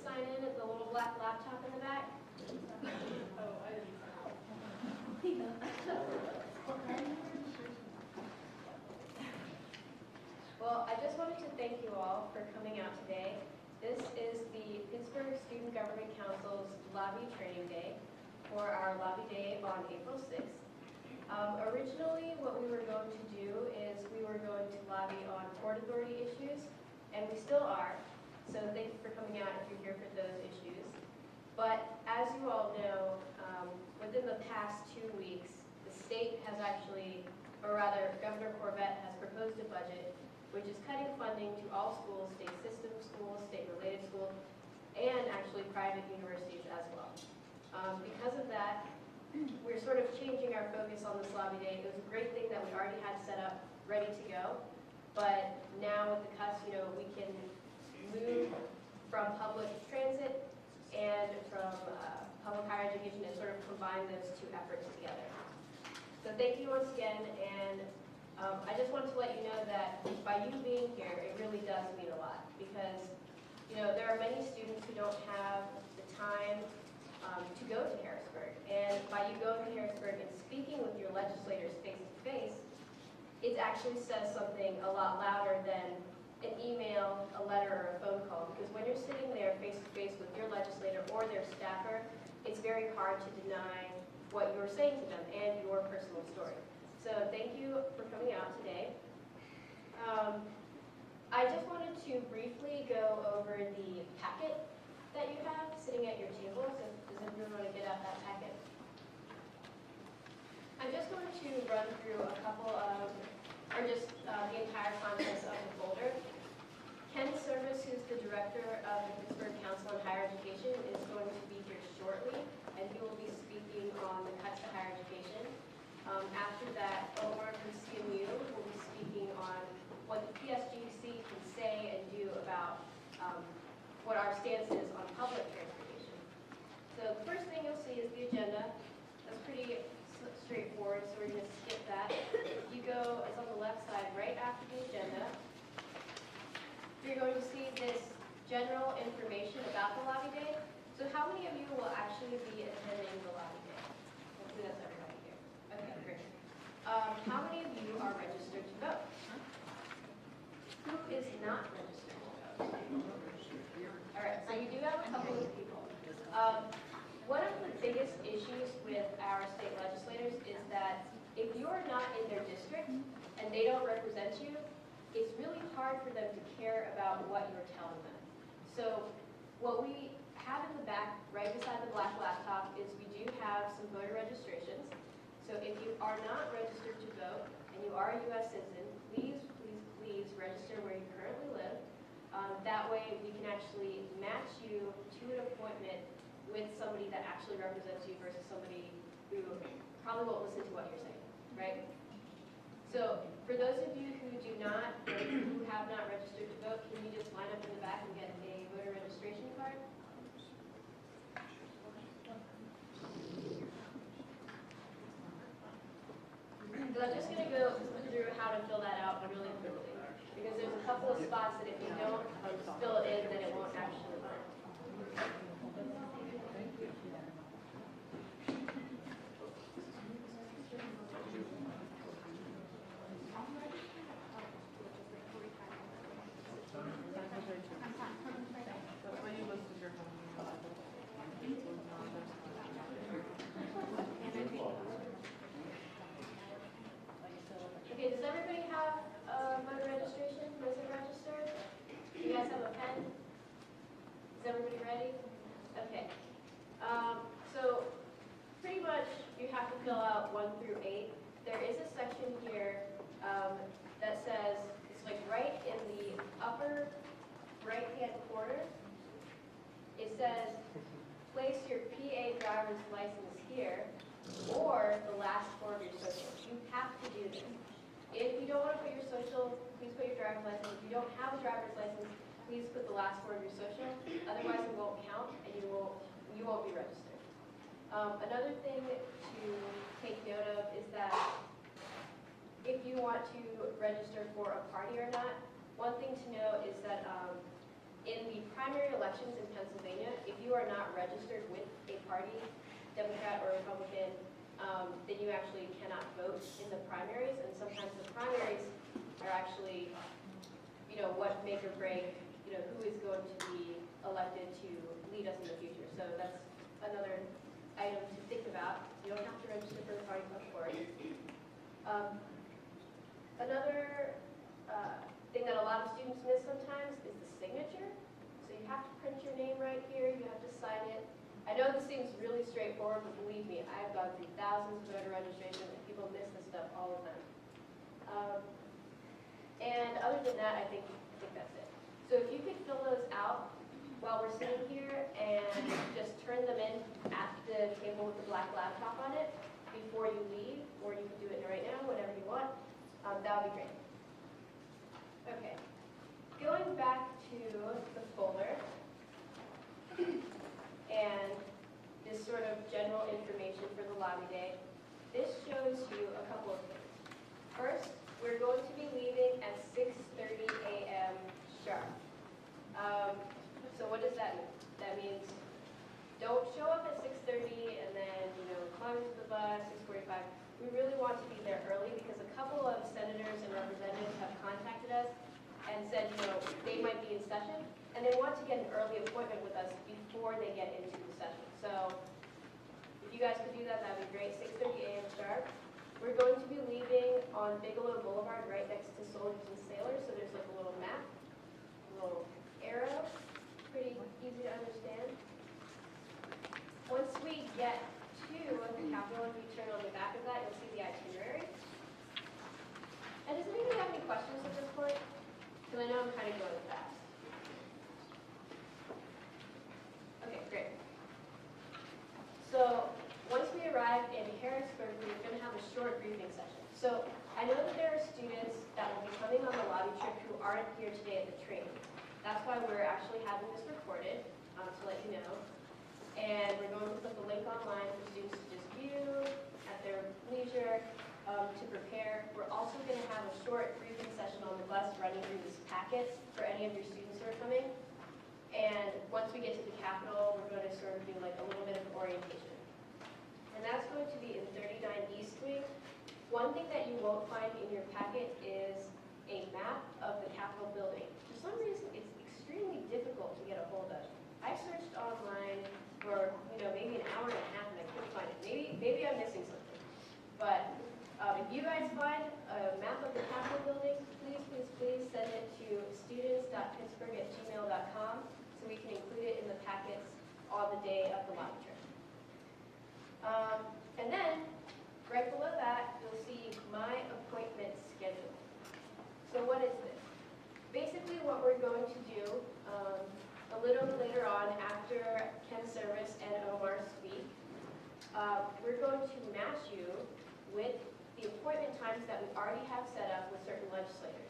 sign in at the little black laptop in the back? Oh, I didn't. Well, I just wanted to thank you all for coming out today. This is the Pittsburgh Student Government Council's Lobby Training Day for our Lobby Day on April 6th. Originally, what we were going to do is we were going to lobby on Port Authority issues, and we still are. So thank you for coming out if you're here for those issues. But as you all know, within the past 2 weeks, the state has actually, or rather Governor Corbett has proposed a budget which is cutting funding to all schools, state system schools, state-related schools, and actually private universities as well. Because of that, we're sort of changing our focus on this lobby day. It was a great thing that we already had set up, ready to go. But now with the cuts, we can move from public transit and from public higher education and sort of combine those two efforts together. So thank you once again, and I just wanted to let you know that by you being here, it really does mean a lot, because there are many students who don't have the time to go to Harrisburg, and by you going to Harrisburg and speaking with your legislators face to face, it actually says something a lot louder than an email, a letter, or a phone call, because when you're sitting there face to face with your legislator or their staffer, it's very hard to deny what you're saying to them and your personal story. So thank you for coming out today. I just wanted to briefly go over the packet that you have sitting at your table. So does everyone want to get out that packet? I'm just going to run through a couple of, or just the entire contents of the folder. Ken Service, who's the director of the Pittsburgh Council on Higher Education, is going to be here shortly, and he will be speaking on the cuts to higher education. After that, Omar from CMU will be speaking on what the PSGC can say and do about what our stance is on public transportation. So the first thing you'll see is the agenda. That's pretty straightforward, so we're going to skip that. You go, it's on the left side, right after the agenda. You're going to see this general information about the lobby day. So how many of you will actually be attending the lobby day? Hopefully that's everybody here. Okay, great. How many of you are registered to vote? Who is not registered to vote? All right, so you do have a couple of people. One of the biggest issues with our state legislators is that if you're not in their district and they don't represent you, it's really hard for them to care about what you're telling them. So what we have in the back, right beside the black laptop, is we do have some voter registrations. So if you are not registered to vote and you are a U.S. citizen, please, please, please register where you currently live. That way we can actually match you to an appointment with somebody that actually represents you versus somebody who probably won't listen to what you're saying, right? So for those of you who do not, or who have not registered to vote, can you just line up in the back and get a voter registration card? So I'm just going to go through how to fill that out really quickly, because there's a couple of spots that if you don't fill it in, then it won't actually work. That's why you listed your home. Okay, does everybody have voter registration? Is it registered? Do you guys have a pen? Is everybody ready? Okay. So pretty much you have to fill out 1 through 8. There is a section here that says, it's like right in the upper right-hand corner. It says, place your PA driver's license here, or the last four of your social. You have to do this. If you don't want to put your social, please put your driver's license. If you don't have a driver's license, please put the last four of your social. Otherwise, it won't count, and you won't be registered. Another thing to take note of is that if you want to register for a party or not, one thing to note is that in the primary elections in Pennsylvania, if you are not registered with a party, Democrat or Republican, then you actually cannot vote in the primaries, and sometimes the primaries are actually, what make or break, who is going to be elected to lead us in the future. So that's another item to think about. You don't have to register for the party, of course. Another thing that a lot of students miss sometimes is the signature. So you have to print your name right here, you have to sign it. I know this seems really straightforward, but believe me, I've gone through thousands of voter registrations and people miss this stuff all the time. And other than that, I think that's it. So if you could fill those out while we're sitting here and just turn them in at the table with the black laptop on it before you leave, or you can do it right now, whatever you want, that would be great. Okay, going back to the folder and this sort of general information for the lobby day, this shows you a couple of things. First, we're going to be leaving at 6:30 a.m. sharp. So what does that mean? That means don't show up at 6:30 and then, climb into the bus, 6:45. We really want to be there early because a couple of senators and representatives have contacted us and said, they might be in session and they want to get an early appointment with us before they get into the session. So if you guys could do that, that would be great. 6:30 a.m. sharp. We're going to be leaving on Bigelow Boulevard right next to Soldiers and Sailors. So there's like a little map, a little arrow, pretty easy to understand. Once we get to the Capitol, if you turn on the back of that, you'll see the itinerary. And does anybody have any questions at this point? Because I know I'm kind of going fast. Okay, great. So once we arrive in Harrisburg, we're going to have a short briefing session. So I know that there are students that will be coming on the lobby trip who aren't here today at the training. That's why we're actually having this recorded, to let you know. And we're going to put the link online for students to just view at their leisure to prepare. We're also going to have a short briefing session on the bus running through this packet for any of your students who are coming. And once we get to the Capitol, we're going to sort of do like a little bit of orientation. And that's going to be in 39 East Wing. One thing that you won't find in your packet is a map of the Capitol building. For some reason, it's extremely difficult to get a hold of. I searched online for maybe an hour and a half and I couldn't find it. Maybe I'm missing something. But if you guys find a map of the Capitol building, please send it to students.pittsburgh@gmail.com so we can include it in the packets on the day of the lobby trip. And then right below that, you'll see my appointment schedule. So what is this? Basically what we're going to do a little later on after Ken Service and Omar speak, we're going to match you with the appointment times that we already have set up with certain legislators.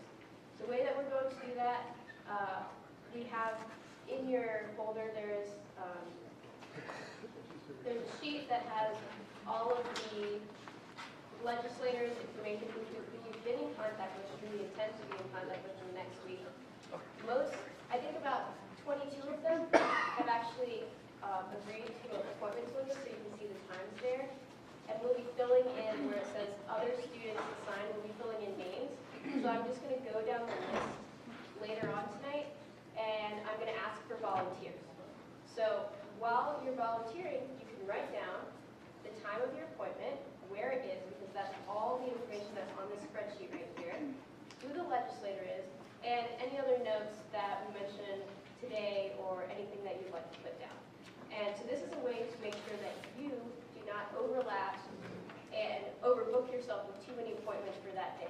The way that we're going to do that, we have in your folder, there's a sheet that has all of the legislators' information who you've been in contact with, who we intend to be in contact with in the next week. I think about 22 of them have actually agreed to an appointment with us, so you can see the times there. And we'll be filling in where it says other students assigned, we'll be filling in names. So I'm just going to go down the list later on tonight, and I'm going to ask for volunteers. So while you're volunteering, you can write down the time of your appointment, where it is, because that's all the information that's on this spreadsheet right here, who the legislator is, and any other notes that we mentioned today or anything that you'd like to put down. And so this is a way to make sure that you do not overlap and overbook yourself with too many appointments for that day.